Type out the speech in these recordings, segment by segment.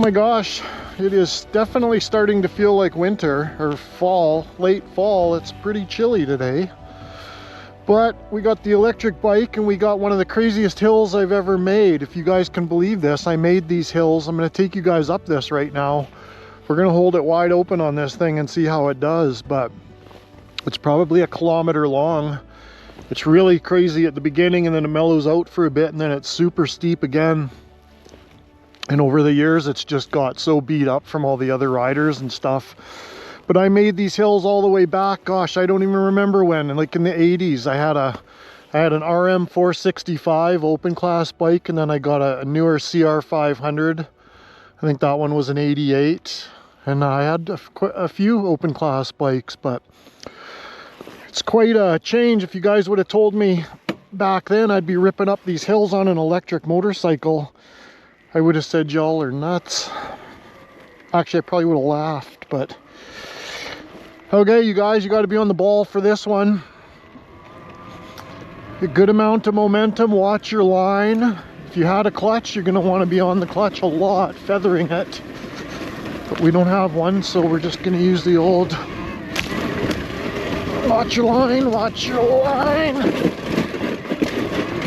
my gosh, it is definitely starting to feel like winter or fall, late fall. It's pretty chilly today. But we got the electric bike and we got one of the craziest hills I've ever made. If you guys can believe this, I made these hills. I'm going to take you guys up this right now. We're going to hold it wide open on this thing and see how it does, but it's probably 1 kilometer long. It's really crazy at the beginning and then it mellows out for a bit and then it's super steep again. And over the years, it's just got so beat up from all the other riders and stuff. But I made these hills all the way back, gosh, I don't even remember when, like in the 80s. I had an RM 465 open class bike, and then I got a newer CR 500. I think that one was an 88. And I had a few open class bikes, but it's quite a change. If you guys would have told me back then I'd be ripping up these hills on an electric motorcycle, I would have said y'all are nuts. Actually, I probably would have laughed, but okay, you guys, you got to be on the ball for this one. A good amount of momentum, watch your line. If you had a clutch, you're going to want to be on the clutch a lot, feathering it. But we don't have one, so we're just going to use the old watch your line, watch your line.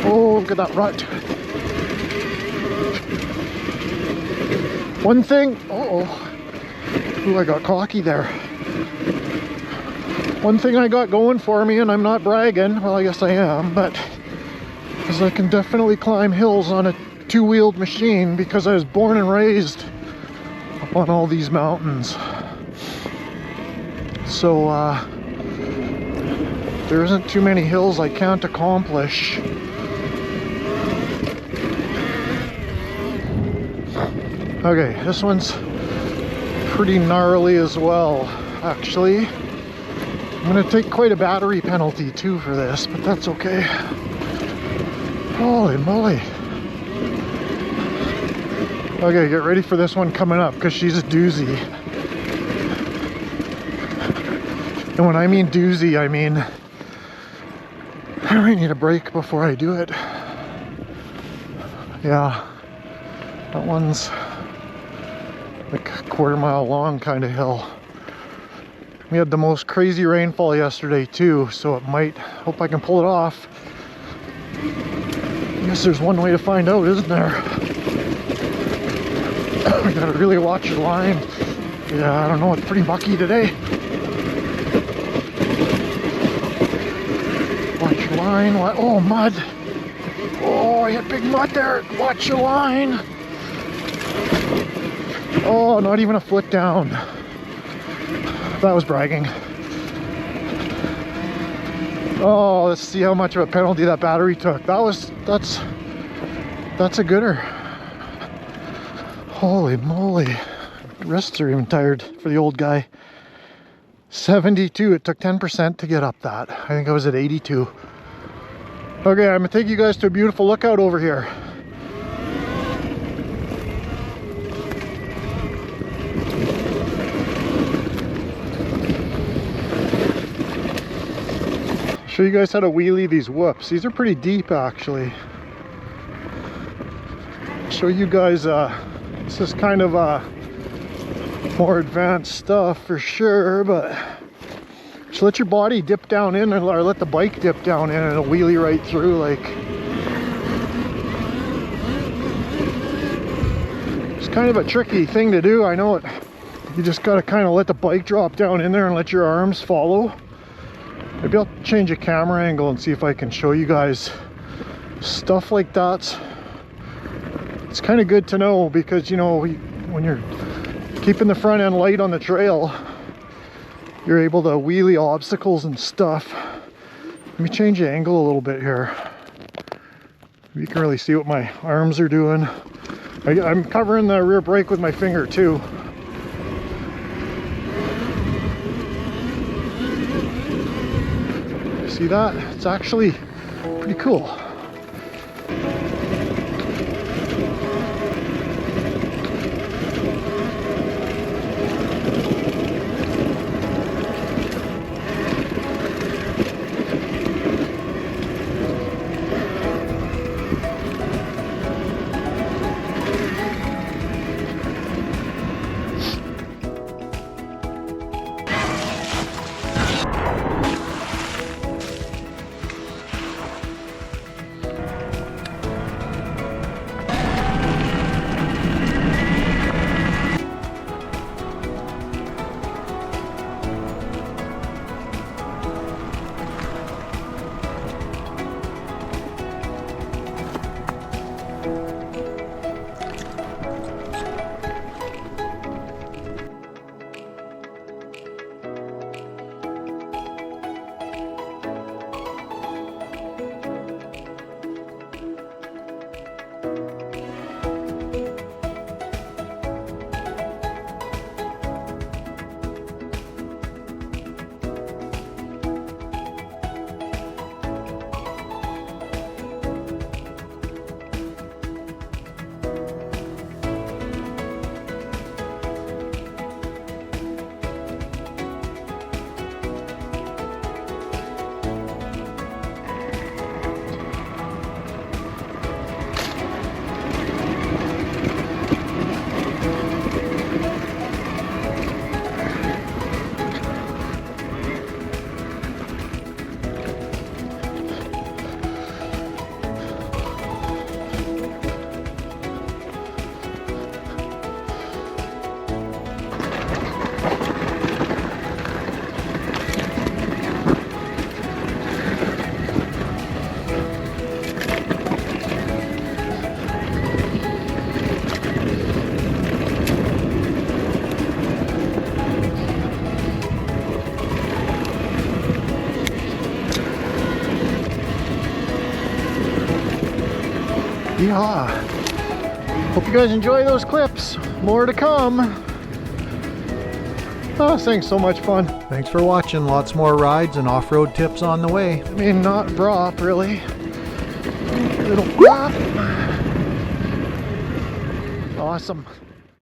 Oh, look at that rut. One thing, ooh, I got cocky there. One thing I got going for me, and I'm not bragging, well I guess I am, but is I can definitely climb hills on a two-wheeled machine because I was born and raised up on all these mountains. So there isn't too many hills I can't accomplish. Okay, this one's pretty gnarly as well, actually. I'm gonna take quite a battery penalty too for this, but that's okay. Holy moly. Okay, get ready for this one coming up, because she's a doozy. And when I mean doozy, I mean I might need a break before I do it. Yeah, that one's like a 1/4 mile long kind of hill. We had the most crazy rainfall yesterday too, so it might, hope I can pull it off. I guess there's one way to find out, isn't there? We gotta really watch your line. Yeah, I don't know, it's pretty mucky today. Watch your line, oh, mud. Oh, I hit big mud there, watch your line. Oh, not even a foot down. That was bragging. Oh, let's see how much of a penalty that battery took. That's a gooder. Holy moly. Wrists are even tired for the old guy. 72, it took 10% to get up that. I think I was at 82. Okay, I'm gonna take you guys to a beautiful lookout over here. Show you guys how to wheelie these whoops. These are pretty deep actually. Show you guys, this is kind of more advanced stuff for sure, but just let your body dip down in, or let the bike dip down in, and it'll wheelie right through. Like, it's kind of a tricky thing to do, I know it. You just got to kind of let the bike drop down in there and let your arms follow. Maybe I'll change a camera angle and see if I can show you guys stuff like that. It's kind of good to know because, you know, when you're keeping the front end light on the trail, you're able to wheelie obstacles and stuff. Let me change the angle a little bit here. You can really see what my arms are doing. I'm covering the rear brake with my finger too. See that? It's actually pretty cool. Yeah. Hope you guys enjoy those clips. More to come. Oh, this thing's so much fun. Thanks for watching. Lots more rides and off-road tips on the way. I mean, not drop, really. Little drop. Awesome.